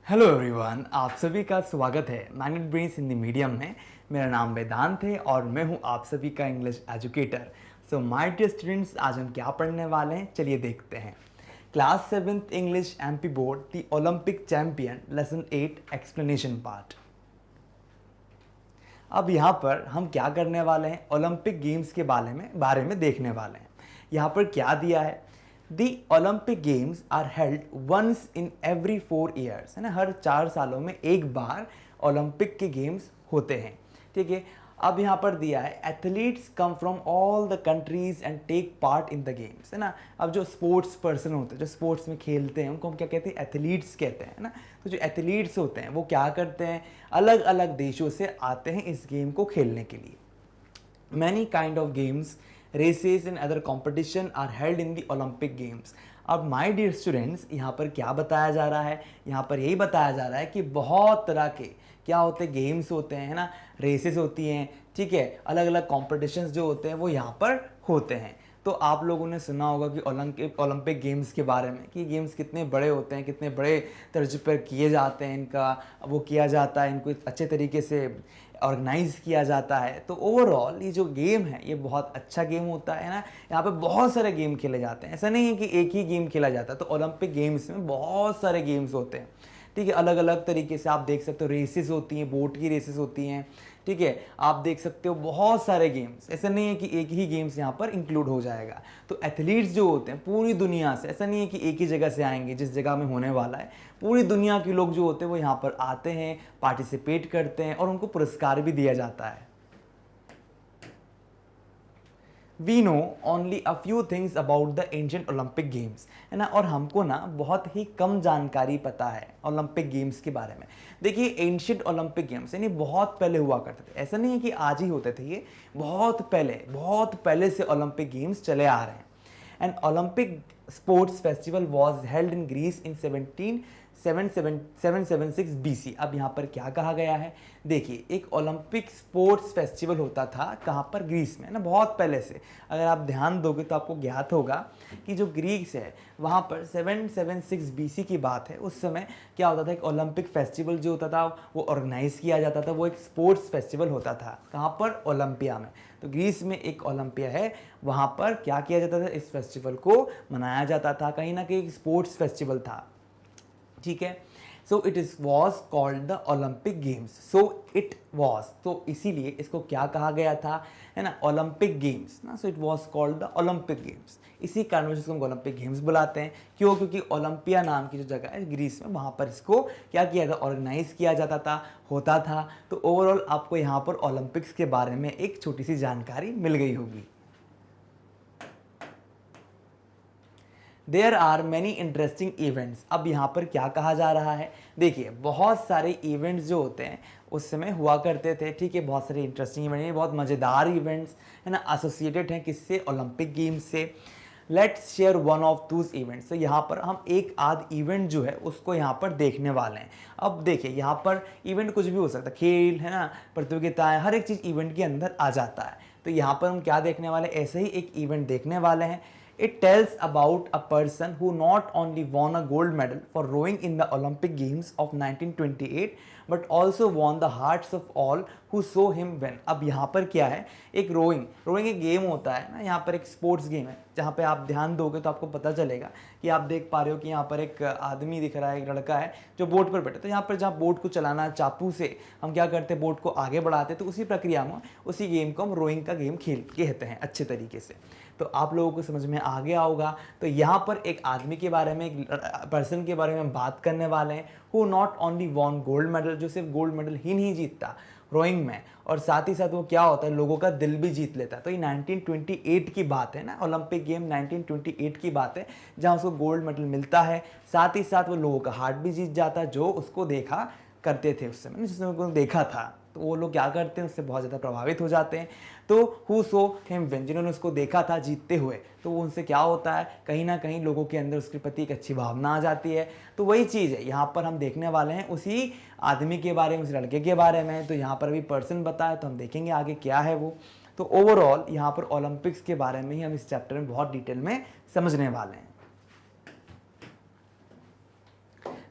Hello everyone, आप सभी का स्वागत है मैनेज ब्रेन्स हिंदी मीडियम में। मेरा नाम वेदांत है और मैं हूं आप सभी का English educator. So my dear students, आज हम क्या पढ़ने वाले हैं, चलिए देखते हैं। Class 7th English MP board the Olympic champion lesson 8 explanation part. अब यहाँ पर हम क्या करने वाले हैं, ओलंपिक गेम्स के बारे में देखने वाले हैं। यहाँ पर क्या दिया है, the Olympic games are held once in every 4 years, है ना, हर 4 सालों में एक बार ओलंपिक के गेम्स होते हैं। ठीक है, अब यहाँ पर दिया है athletes come from all the countries and take part in the games, है ना। अब जो स्पोर्ट्स पर्सन होते हैं, जो स्पोर्ट्स में खेलते हैं, उनको हम क्या कहते हैं, एथलीट्स कहते हैं, ना। तो जो एथलीट्स होते हैं वो क्या करते हैं, अलग अलग देशों से आते हैं इस गेम को खेलने के लिए। Many kind of games, races and other competition are held in the Olympic games. अब माय डियर स्टूडेंट्स, यहाँ पर क्या बताया जा रहा है, यहाँ पर यही बताया जा रहा है कि बहुत तरह के क्या होते हैं, गेम्स होते हैं, है ना, रेसेस होती हैं, ठीक है, अलग अलग कॉम्पिटिशन्स जो होते हैं वो यहाँ पर होते हैं। तो आप लोगों ने सुना होगा कि ओलंपिक गेम्स के बारे में कि गेम्स कितने बड़े होते हैं, कितने बड़े तर्ज पर किए जाते हैं, इनका वो किया जाता है, इनको अच्छे तरीके से ऑर्गेनाइज किया जाता है। तो ओवरऑल ये जो गेम है ये बहुत अच्छा गेम होता है ना। यहाँ पे बहुत सारे गेम खेले जाते हैं, ऐसा नहीं है कि एक ही गेम खेला जाता है। तो ओलंपिक गेम्स में बहुत सारे गेम्स होते हैं, ठीक है, अलग अलग तरीके से आप देख सकते हो। रेसेस होती हैं, बोट की रेसेस होती हैं, ठीक है, आप देख सकते हो बहुत सारे गेम्स। ऐसा नहीं है कि एक ही गेम्स यहाँ पर इंक्लूड हो जाएगा। तो एथलीट्स जो होते हैं पूरी दुनिया से, ऐसा नहीं है कि एक ही जगह से आएंगे जिस जगह में होने वाला है, पूरी दुनिया के लोग जो होते हैं वो यहाँ पर आते हैं, पार्टिसिपेट करते हैं और उनको पुरस्कार भी दिया जाता है। We know only a few things about the ancient Olympic games, है ना, और हमको ना बहुत ही कम जानकारी पता है ओलंपिक गेम्स के बारे में। देखिए, एंशिएंट ओलंपिक गेम्स यानी बहुत पहले हुआ करते थे, ऐसा नहीं है कि आज ही होते थे, ये बहुत पहले से ओलंपिक गेम्स चले आ रहे हैं। An Olympic sports festival was held in Greece in 776 BC। अब यहाँ पर क्या कहा गया है, देखिए, एक ओलंपिक स्पोर्ट्स फेस्टिवल होता था कहाँ पर, ग्रीस में, ना, बहुत पहले से। अगर आप ध्यान दोगे तो आपको ज्ञात होगा कि जो ग्रीस है वहाँ पर 776 BC की बात है। उस समय क्या होता था, एक ओलंपिक फेस्टिवल जो होता था वो ऑर्गेनाइज किया जाता था, वो एक स्पोर्ट्स फेस्टिवल होता था। कहाँ पर, ओलंपिया में। तो ग्रीस में एक ओलंपिया है, वहाँ पर क्या किया जाता था, इस फेस्टिवल को मनाया जाता था, कहीं ना कहीं एक स्पोर्ट्स फेस्टिवल था, ठीक है। So it is was called the Olympic games, so it was, तो इसीलिए इसको क्या कहा गया था, है ना, ओलंपिक गेम्स ना। So it was called the Olympic games, इसी कारण से इसको हम ओलंपिक गेम्स बुलाते हैं। क्यों, क्योंकि ओलंपिया नाम की जो जगह है ग्रीस में, वहाँ पर इसको क्या किया था, ऑर्गेनाइज किया जाता था, होता था। तो ओवरऑल आपको यहाँ पर ओलंपिक्स के बारे में एक छोटी सी जानकारी मिल गई होगी। There are many interesting events. अब यहाँ पर क्या कहा जा रहा है, देखिए, बहुत सारे इवेंट्स जो होते हैं उस समय हुआ करते थे, ठीक है, बहुत सारे इंटरेस्टिंग इवेंट्स, बहुत मज़ेदार इवेंट्स, है ना, एसोसिएटेड हैं किससे, ओलंपिक गेम्स से। लेट्स शेयर वन ऑफ दूस इवेंट्स। तो यहाँ पर हम एक आध इवेंट जो है उसको यहाँ पर देखने वाले हैं। अब देखिए, यहाँ पर इवेंट कुछ भी हो सकता है, खेल, है ना, प्रतियोगिताएं, हर एक चीज़ इवेंट के अंदर आ जाता है। तो यहाँ पर हम क्या देखने वाले, ऐसे ही एक इवेंट देखने वाले हैं। It tells about a person who not only won a gold medal for rowing in the Olympic Games of 1928 but also won the hearts of all who saw him win। अब यहाँ पर क्या है, एक rowing एक game होता है ना, यहाँ पर एक स्पोर्ट्स गेम है, जहाँ पे आप ध्यान दोगे तो आपको पता चलेगा कि आप देख पा रहे हो कि यहाँ पर एक आदमी दिख रहा है, एक लड़का है जो बोट पर बैठे। तो यहाँ पर जहाँ बोट को चलाना, चापू से हम क्या करते हैं, बोट को आगे बढ़ाते हैं। तो उसी प्रक्रिया में उसी गेम को हम रोइंग का गेम कहते हैं अच्छे तरीके से। तो आप लोगों को समझ में आ गया होगा। तो यहाँ पर एक आदमी के बारे में, एक पर्सन के बारे में हम बात करने वाले हैं, who not only won gold medal, जो सिर्फ गोल्ड मेडल ही नहीं जीतता रोइंग में, और साथ ही साथ वो क्या होता है, लोगों का दिल भी जीत लेता है। तो ये 1928 की बात है ना, ओलंपिक गेम 1928 की बात है, जहाँ उसको गोल्ड मेडल मिलता है, साथ ही साथ वो लोगों का हार्ट भी जीत जाता है, जो उसको देखा करते थे उस समय, जिसने उनको देखा था। तो वो लोग क्या करते हैं, उससे बहुत ज़्यादा प्रभावित हो जाते हैं। तो हु सो हिम विन, जिन्होंने उसको देखा था जीतते हुए, तो वो उनसे क्या होता है, कहीं ना कहीं लोगों के अंदर उसके प्रति एक अच्छी भावना आ जाती है। तो वही चीज़ है, यहाँ पर हम देखने वाले हैं उसी आदमी के बारे में, उस लड़के के बारे में। तो यहाँ पर अभी पर्सन बताया, तो हम देखेंगे आगे क्या है वो। तो ओवरऑल यहाँ पर ओलंपिक्स के बारे में ही हम इस चैप्टर में बहुत डिटेल में समझने वाले हैं।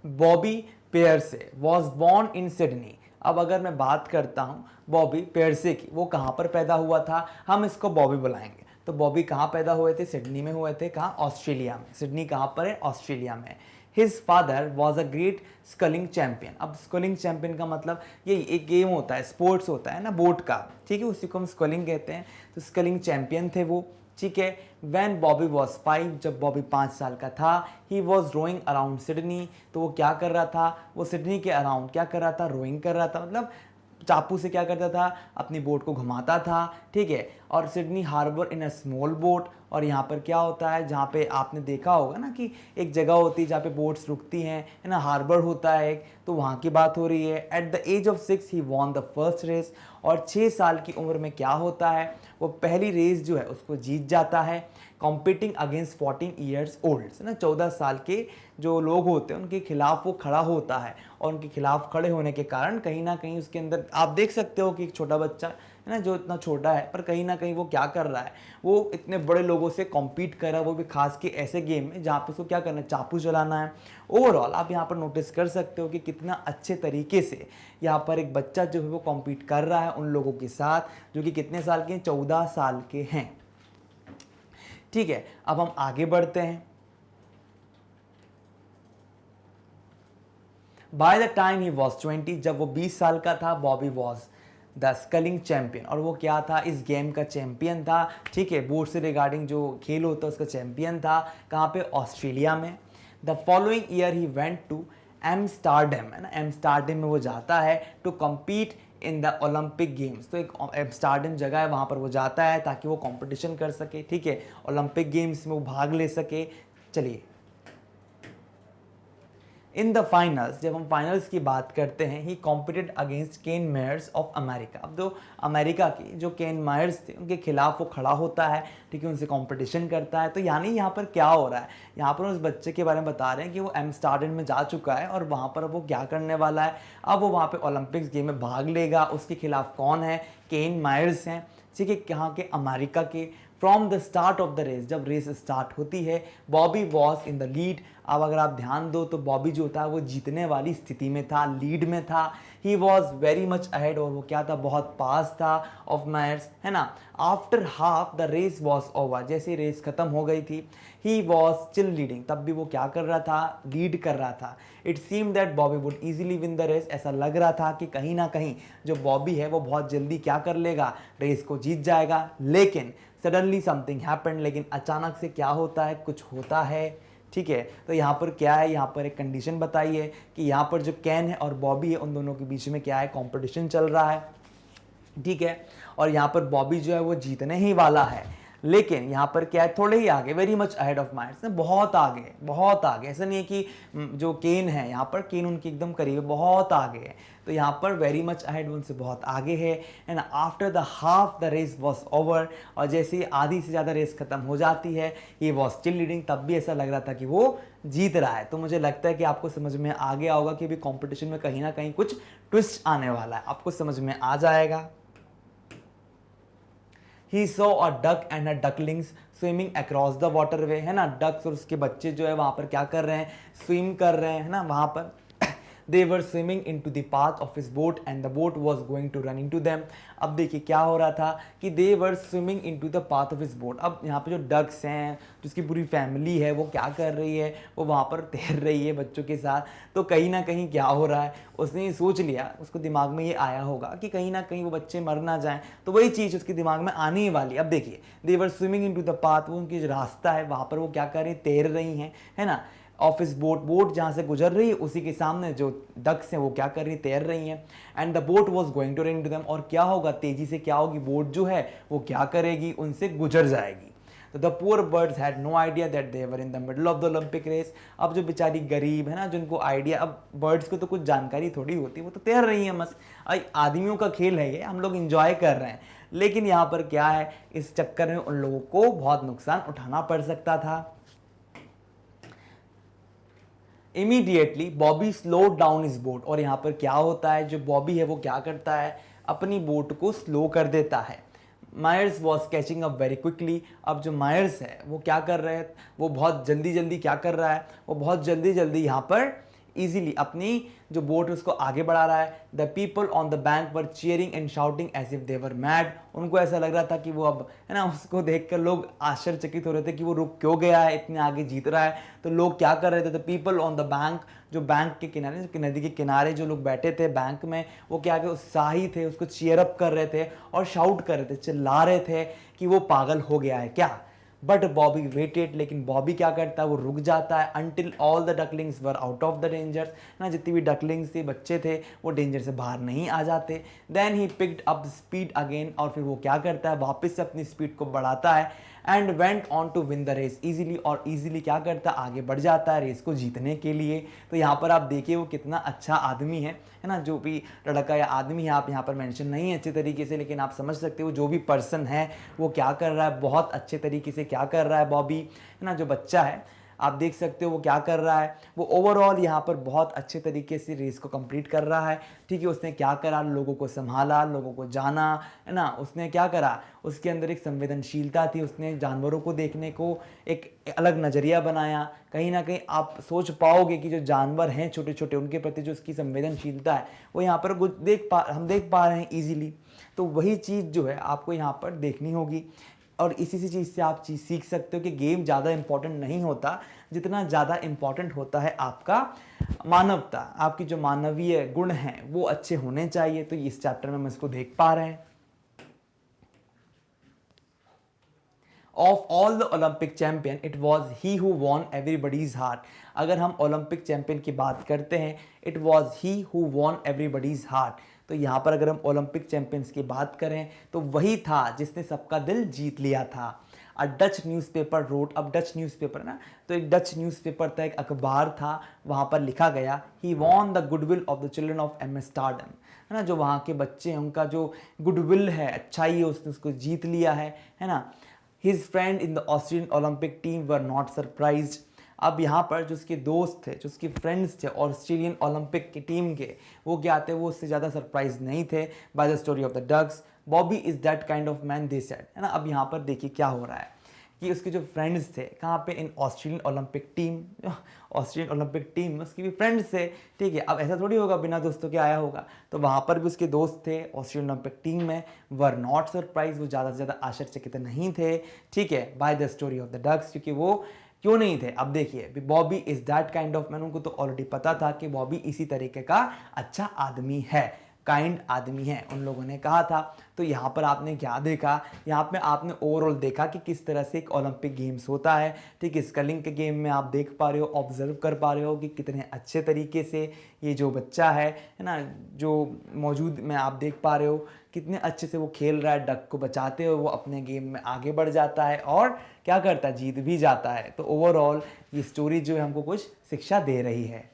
Bobby Pearce was born in Sydney. अब अगर मैं बात करता हूँ बॉबी पेयर्से की, वो कहाँ पर पैदा हुआ था, हम इसको बॉबी बुलाएंगे। तो बॉबी कहाँ पैदा हुए थे, सिडनी में हुए थे। कहाँ, ऑस्ट्रेलिया में। सिडनी कहाँ पर है, ऑस्ट्रेलिया में। His father was a great sculling champion. अब स्कलिंग चैंपियन का मतलब यही एक गेम होता है, स्पोर्ट्स होता है ना बोट का, ठीक है, उसी को हम स्कलिंग कहते हैं। तो स्कलिंग चैंपियन थे वो, ठीक है। वैन बॉबी वॉज 5, जब बॉबी 5 साल का था, he was rowing around Sydney. तो वो क्या कर रहा था, वो सिडनी के अराउंड क्या कर रहा था, रोइंग कर रहा था, मतलब चापू से क्या करता था, अपनी बोट को घुमाता था, ठीक है। और Sydney harbour in a small boat. और यहाँ पर क्या होता है, जहाँ पे आपने देखा होगा ना कि एक जगह होती है जहाँ पे बोट्स रुकती हैं, है ना, हार्बर होता है एक, तो वहाँ की बात हो रही है। At the age of 6 he won the first race. और 6 साल की उम्र में क्या होता है, वो पहली रेस जो है उसको जीत जाता है। कॉम्पिटिंग अगेंस्ट 14 ईयर्स ओल्ड, है ना, 14 साल के जो लोग होते हैं उनके खिलाफ वो खड़ा होता है। और उनके खिलाफ खड़े होने के कारण कहीं ना कहीं उसके अंदर आप देख सकते हो कि एक छोटा बच्चा है ना, जो इतना छोटा है, पर कहीं ना कहीं वो क्या कर रहा है, वो इतने बड़े लोगों से कॉम्पीट कर रहा है, वो भी खास के ऐसे गेम में जहाँ पे उसको क्या करना है, चापू चलाना है। ओवरऑल आप यहाँ पर नोटिस कर सकते हो कि कितना अच्छे तरीके से यहाँ पर एक बच्चा जो है वो कॉम्पीट कर रहा है उन लोगों के साथ जो कि कितने साल के हैं, 14 साल के हैं, ठीक है। अब हम आगे बढ़ते हैं। By the time he was 20, जब वो 20 साल का था, Bobby was the sculling champion. और वो क्या था, इस गेम का चैंपियन था, ठीक है, बोर्ड से रिगार्डिंग जो खेल होता है उसका चैंपियन था। कहाँ पे, ऑस्ट्रेलिया में। The following year he went to Amsterdam, है ना, एम्स्टर्डम में वो जाता है to compete in the Olympic games. तो एक एम्स्टर्डम जगह है, वहाँ पर वो जाता है ताकि वो कंपटीशन कर सके, ठीक है, ओलंपिक गेम्स में वो भाग ले सके। चलिए, इन द फाइनल्स, जब हम फाइनल्स की बात करते हैं, he competed against Ken Myers of America. अब जो अमेरिका के जो केन मायर्स थे उनके खिलाफ वो खड़ा होता है, ठीक है, उनसे कंपटीशन करता है। तो यानी यहाँ पर क्या हो रहा है, यहाँ पर उस बच्चे के बारे में बता रहे हैं कि वो एम्स्टर्डम में जा चुका है और वहाँ पर वो क्या करने वाला है, अब वो वहाँ पे ओलंपिक्स गेम में भाग लेगा। उसके खिलाफ कौन है, केन मायर्स हैं, ठीक है, कहाँ के, अमेरिका के। From the start of the race, जब रेस स्टार्ट होती है, Bobby was in the lead. अब अगर आप ध्यान दो तो बॉबी जो था वो जीतने वाली स्थिति में था, लीड में था। He was very much ahead, और वो क्या था, बहुत पास था ऑफ मायर्स, है ना। After half the race was over, जैसे रेस खत्म हो गई थी, ही वॉज स्टिल लीडिंग, तब भी वो क्या कर रहा था, लीड कर रहा था। It seem that Bobby would easily win the race, ऐसा लग रहा था कि कहीं ना कहीं जो बॉबी है वो बहुत जल्दी क्या कर लेगा, रेस को जीत जाएगा। लेकिन सडनली समथिंग हैपेंड, लेकिन अचानक से क्या होता है, कुछ होता है, ठीक है। तो यहाँ पर क्या है, यहाँ पर एक कंडीशन बताई है कि यहाँ पर जो कैन है और बॉबी है उन दोनों के बीच में क्या है, कंपटीशन चल रहा है, ठीक है। और यहाँ पर बॉबी जो है वो जीतने ही वाला है, लेकिन यहाँ पर क्या है, थोड़े ही आगे, very much ahead of Myers, बहुत आगे, बहुत आगे। ऐसा नहीं है कि जो केन है यहाँ पर, केन उनके एकदम करीब है, बहुत आगे है। तो यहाँ पर वेरी मच अहेड उनसे बहुत आगे है and after the half the race was over, और जैसे ही आधी से ज़्यादा रेस खत्म हो जाती है, ये वॉज स्टिल लीडिंग, तब भी ऐसा लग रहा था कि वो जीत रहा है। तो मुझे लगता है कि आपको समझ में आ गया होगा कि अभी कॉम्पिटिशन में कहीं ना कहीं कुछ ट्विस्ट आने वाला है, आपको समझ में आ जाएगा। He saw a duck and her ducklings swimming across the waterway, है ना, डक्स और उसके बच्चे जो है वहाँ पर क्या कर रहे हैं, स्विम कर रहे हैं, है ना, वहाँ पर they were swimming into the path of his boat and the boat was going to run into them। अब देखिए क्या हो रहा था कि they were swimming into the path of his boat। अब यहाँ पे जो डक्स हैं, जिसकी पूरी फैमिली है, वो क्या कर रही है, वो वहाँ पर तैर रही है बच्चों के साथ। तो कहीं ना कहीं क्या हो रहा है, उसने ये सोच लिया, उसको दिमाग में ये आया होगा कि कहीं ना कहीं वो बच्चे मर ना जाएं, तो वही चीज़ उसके दिमाग में आने ही वाली। अब देखिए, they were swimming into the path, वो उनकी जो रास्ता है वहाँ पर वो क्या कर रही है, तैर रही हैं, है ना। ऑफिस बोट, बोट जहाँ से गुजर रही है उसी के सामने जो डक्स हैं वो क्या कर रही है, तैर रही हैं। And the boat was going to run to them, और क्या होगा, तेजी से क्या होगी, बोट जो है वो क्या करेगी, उनसे गुजर जाएगी। तो the poor birds had no idea that they were in the middle of the Olympic race. अब जो बेचारी गरीब है ना, जिनको आइडिया, अब बर्ड्स को तो कुछ जानकारी थोड़ी होती, वो तो तैर रही है मस्त, आदमियों का खेल है ये, हम लोग इंजॉय कर रहे हैं। लेकिन यहाँ पर क्या है, इस चक्कर में उन लोगों को बहुत नुकसान उठाना पड़ सकता था। Immediately Bobby slow down is boat, और यहाँ पर क्या होता है, जो बॉबी है वो क्या करता है, अपनी बोट को स्लो कर देता है। Myers was catching up very quickly, अब जो मायर्स है वो क्या कर रहे हैं, वो बहुत जल्दी जल्दी क्या कर रहा है, वो बहुत जल्दी जल्दी यहाँ पर इजीली अपनी जो बोट है उसको आगे बढ़ा रहा है। The people on the bank were cheering and shouting as if they were mad. उनको ऐसा लग रहा था कि वो अब, है ना, उसको देखकर लोग आश्चर्यचकित हो रहे थे कि वो रुक क्यों गया है, इतने आगे जीत रहा है। तो लोग क्या कर रहे थे, the people on the bank, जो बैंक के किनारे, जो नदी के किनारे जो लोग बैठे थे बैंक में, वो क्या के उत्साही थे, उसको चीयर अप कर रहे थे और शाउट कर रहे थे, चिल्ला रहे थे कि वो पागल हो गया है क्या। बट बॉबी वेटेड, लेकिन बॉबी क्या करता है, वो रुक जाता है। Until all the ducklings were out of the danger, ना जितनी भी डकलिंग्स थी, बच्चे थे, वो डेंजर से बाहर नहीं आ जाते। Then he picked up speed again, और फिर वो क्या करता है, वापस से अपनी स्पीड को बढ़ाता है। And went on to win the race easily, और इजीली क्या करता है, आगे बढ़ जाता है रेस को जीतने के लिए। तो यहाँ पर आप देखिए वो कितना अच्छा आदमी है ना, जो भी लड़का या आदमी है, आप यहाँ पर मेंशन नहीं है अच्छे तरीके से, लेकिन आप समझ सकते हो जो भी पर्सन है वो क्या कर रहा है, बहुत अच्छे तरीके से क्या कर रहा है बॉबी, है ना, जो बच्चा है आप देख सकते हो वो क्या कर रहा है, वो ओवरऑल यहाँ पर बहुत अच्छे तरीके से रेस को कंप्लीट कर रहा है। ठीक है, उसने क्या करा, लोगों को संभाला, लोगों को जाना, है ना, उसने क्या करा, उसके अंदर एक संवेदनशीलता थी, उसने जानवरों को देखने को एक अलग नज़रिया बनाया। कहीं ना कहीं आप सोच पाओगे कि जो जानवर हैं छोटे छोटे, उनके प्रति जो उसकी संवेदनशीलता है वो यहाँ पर हम देख पा रहे हैं ईजिली। तो वही चीज़ जो है आपको यहाँ पर देखनी होगी, और इसी चीज़ से आप चीज़ सीख सकते हो कि गेम ज़्यादा इंपॉर्टेंट नहीं होता, जितना ज़्यादा इंपॉर्टेंट होता है आपका मानवता, आपकी जो मानवीय गुण हैं वो अच्छे होने चाहिए। तो इस चैप्टर में हम इसको देख पा रहे हैं। Of all the Olympic champion it was he who won everybody's heart. अगर हम ओलंपिक चैंपियन की बात करते हैं, it was he who won everybody's heart. तो यहाँ पर अगर हम ओलंपिक चैंपियंस की बात करें तो वही था जिसने सबका दिल जीत लिया था। अ डच न्यूज़पेपर रोट, अब डच न्यूज़पेपर ना, तो एक डच न्यूज़पेपर था, एक अखबार था, वहाँ पर लिखा गया he won the goodwill of the children of Amsterdam, है ना, जो वहाँ के बच्चे हैं उनका जो गुडविल है, अच्छाई है, उसने उसको जीत लिया है ना। His friend in the Australian Olympic team were not surprised. अब यहाँ पर जो उसके दोस्त थे, जो उसके फ्रेंड्स थे ऑस्ट्रेलियन ओलंपिक की टीम के, वो क्या थे, वो उससे ज़्यादा सरप्राइज नहीं थे by the story of the ducks. Bobby is that kind of man they said, है ना। अब यहाँ पर देखिए क्या हो रहा है कि उसके जो फ्रेंड्स थे, कहाँ पे, इन Australian Olympic team, Australian Olympic team में उसके भी फ्रेंड्स थे। ठीक है, अब ऐसा थोड़ी होगा बिना दोस्तों के आया होगा, तो वहाँ पर भी उसके दोस्त थे ऑस्ट्रेलियन ओलंपिक टीम में। वर नॉट सरप्राइज, वो ज़्यादा से ज़्यादा आश्चर्यचकित नहीं थे, ठीक है, by the story of the ducks, क्योंकि वो क्यों नहीं थे। अब देखिए, Bobby is that kind of man, उनको तो ऑलरेडी पता था कि बॉबी इसी तरीके का अच्छा आदमी है, काइंड आदमी है, उन लोगों ने कहा था। तो यहाँ पर आपने क्या देखा, यहाँ पे आपने ओवरऑल देखा कि किस तरह से एक ओलंपिक गेम्स होता है। ठीक है, स्कलिंग के गेम में आप देख पा रहे हो, ऑब्जर्व कर पा रहे हो कि कितने अच्छे तरीके से ये जो बच्चा है ना, जो मौजूद में आप देख पा रहे हो कितने अच्छे से वो खेल रहा है, डक को बचाते हुए वो अपने गेम में आगे बढ़ जाता है और क्या करता है, जीत भी जाता है। तो ओवरऑल ये स्टोरी जो है हमको कुछ शिक्षा दे रही है।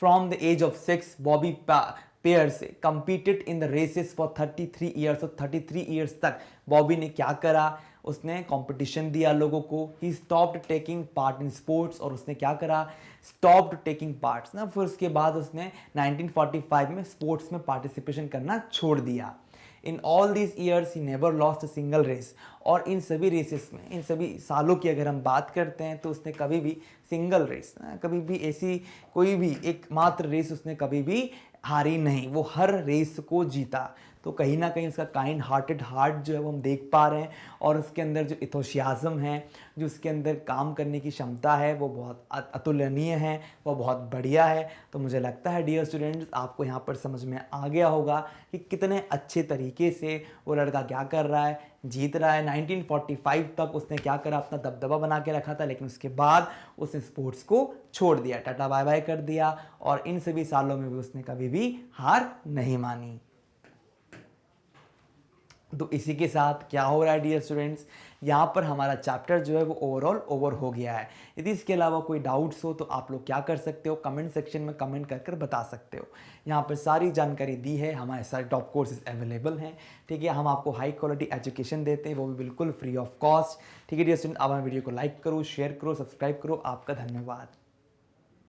From the age of 6, Bobby Pierce competed in the races for 33 years। और 33 years तक बॉबी ने क्या करा, उसने कंपटीशन दिया लोगों को। He stopped taking part in sports, और उसने क्या करा, स्टॉप्ड टेकिंग पार्ट्स ना, फिर उसके बाद उसने 1945 में स्पोर्ट्स में पार्टिसिपेशन करना छोड़ दिया। In all this years he never lost a single race, और इन सभी रेसेस में, इन सभी सालों की अगर हम बात करते हैं तो उसने कभी भी सिंगल रेस, कभी भी ऐसी कोई भी एकमात्र रेस उसने कभी भी हारी नहीं, वो हर रेस को जीता। तो कहीं ना कहीं उसका काइंड हार्टेड हार्ट जो है वो हम देख पा रहे हैं, और उसके अंदर जो इथोशियाज़म है, जो उसके अंदर काम करने की क्षमता है, वो बहुत अतुलनीय है, वो बहुत बढ़िया है। तो मुझे लगता है डियर स्टूडेंट्स, आपको यहाँ पर समझ में आ गया होगा कि कितने अच्छे तरीके से वो लड़का क्या कर रहा है, जीत रहा है। 1945 तक उसने क्या करा, अपना दबदबा बना के रखा था, लेकिन उसके बाद उसने स्पोर्ट्स को छोड़ दिया, टाटा बाय बाय कर दिया, और इन सभी सालों में भी उसने कभी भी हार नहीं मानी। तो इसी के साथ क्या हो रहा है डियर स्टूडेंट्स, यहाँ पर हमारा चैप्टर जो है वो ओवरऑल ओवर हो गया है। यदि इसके अलावा कोई डाउट्स हो तो आप लोग क्या कर सकते हो, कमेंट सेक्शन में कमेंट कर बता सकते हो। यहाँ पर सारी जानकारी दी है, हमारे सारे टॉप कोर्सेज अवेलेबल हैं। ठीक है, हम आपको हाई क्वालिटी एजुकेशन देते हैं, वो भी बिल्कुल फ्री ऑफ कॉस्ट। ठीक है डियर स्टूडेंट, आप हमारे वीडियो को लाइक करो, शेयर करो, सब्सक्राइब करो। आपका धन्यवाद।